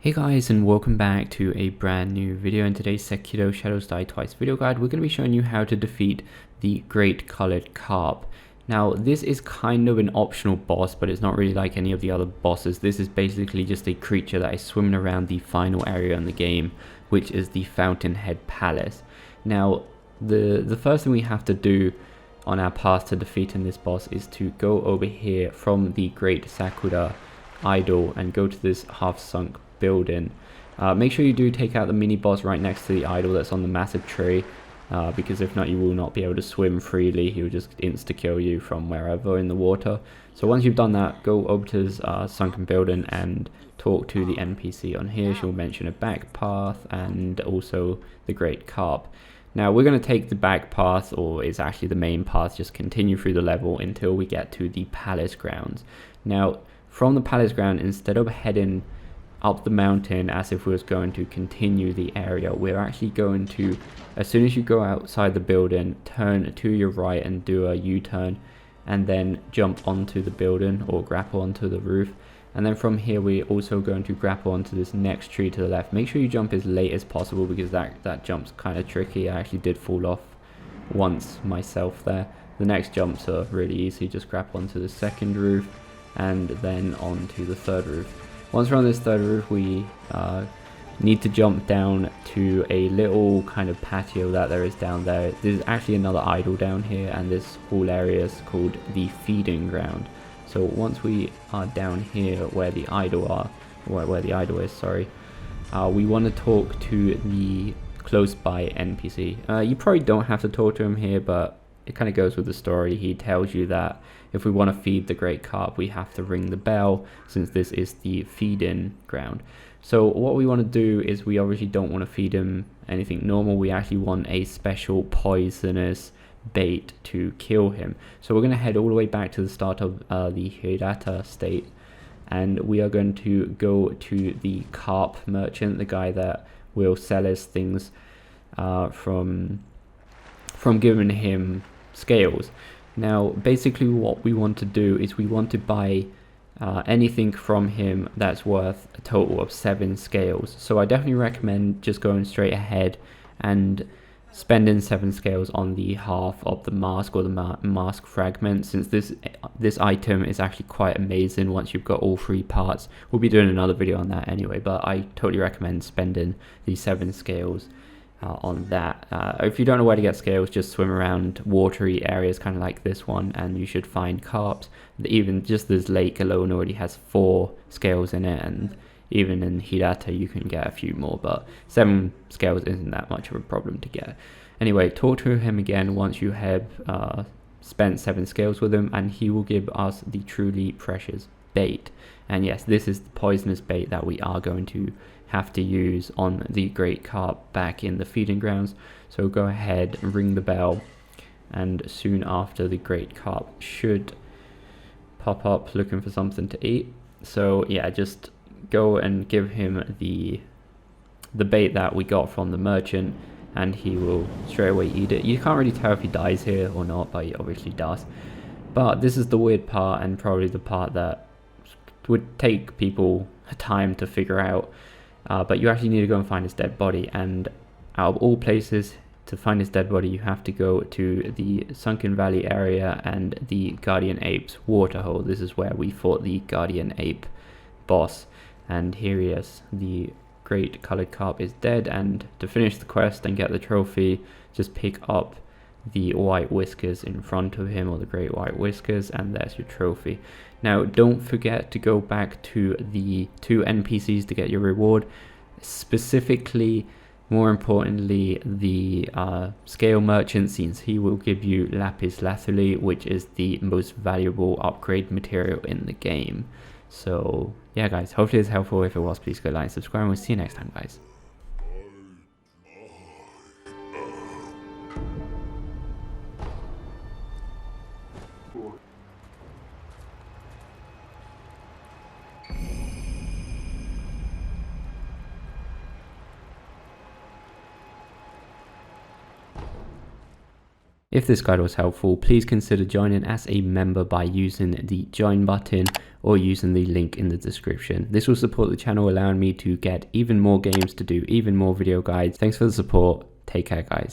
Hey guys, and welcome back to a brand new video. In today's Sekiro Shadows Die Twice video guide, we're going to be showing you how to defeat the Great Colored Carp. Now this is kind of an optional boss, but it's not really like any of the other bosses. This is basically just a creature that is swimming around the final area in the game, which is the Fountainhead Palace. Now the first thing we have to do on our path to defeating this boss is to go over here from the Great Sakura idol and go to this half-sunk building. Make sure you do take out the mini boss right next to the idol that's on the massive tree, because if not you will not be able to swim freely. He will just insta kill you from wherever in the water. So once you've done that, go over to this sunken building and talk to the NPC on here. She'll mention a back path and also the Great Carp. Now we're going to take the back path, or it's actually the main path, just continue through the level until we get to the palace grounds. Now from the palace ground, instead of heading up the mountain as if we was going to continue the area, we're actually going to, as soon as you go outside the building, turn to your right and do a U-turn, and then jump onto the building or grapple onto the roof. And then from here we're also going to grapple onto this next tree to the left. Make sure you jump as late as possible, because that jump's kind of tricky. I actually did fall off once myself there. The next jumps are really easy. Just grapple onto the second roof and then onto the third roof. Once we're on this third roof, we need to jump down to a little kind of patio that there is down there. There's actually another idol down here, and this whole area is called the feeding ground. So once we are down here where the idol is, sorry, we want to talk to the close by NPC. You probably don't have to talk to him here, but it kind of goes with the story. He tells you that if we want to feed the Great Carp, we have to ring the bell, since this is the feed-in ground. So what we want to do is, we obviously don't want to feed him anything normal. We actually want a special poisonous bait to kill him. So we're going to head all the way back to the start of the Hirata state, and we are going to go to the carp merchant, the guy that will sell us things from giving him scales. Now basically what we want to do is, we want to buy anything from him that's worth a total of 7 scales. So I definitely recommend just going straight ahead and spending 7 scales on the half of the mask, or the mask fragment, since this item is actually quite amazing once you've got all 3 parts. We'll be doing another video on that anyway, but I totally recommend spending the 7 scales on that. If you don't know where to get scales, just swim around watery areas kind of like this one, and you should find carps. Even just this lake alone already has 4 scales in it, and even in Hirata you can get a few more, but 7 scales isn't that much of a problem to get. Anyway, talk to him again once you have spent 7 scales with him, and he will give us the truly precious bait. And yes, this is the poisonous bait that we are going to have to use on the Great Carp back in the feeding grounds. So go ahead and ring the bell, and soon after the Great Carp should pop up looking for something to eat. So yeah, just go and give him the bait that we got from the merchant, and he will straight away eat it. You can't really tell if he dies here or not, but he obviously does. But this is the weird part, and probably the part that would take people time to figure out. But you actually need to go and find his dead body, and out of all places to find his dead body, you have to go to the Sunken Valley area and the Guardian Ape's waterhole. This is where we fought the Guardian Ape boss, and here he is. The Great Colored Carp is dead, and to finish the quest and get the trophy, just pick up the white whiskers in front of him, or the great white whiskers, and there's your trophy. Now don't forget to go back to the 2 NPCs to get your reward, specifically, more importantly, the scale merchant, since he will give you lapis lazuli, which is the most valuable upgrade material in the game. So yeah guys, hopefully it's helpful. If it was, please go like and subscribe, and we'll see you next time guys. If this guide was helpful, please consider joining as a member by using the join button or using the link in the description. This will support the channel, allowing me to get even more games to do, even more video guides. Thanks for the support. Take care, guys.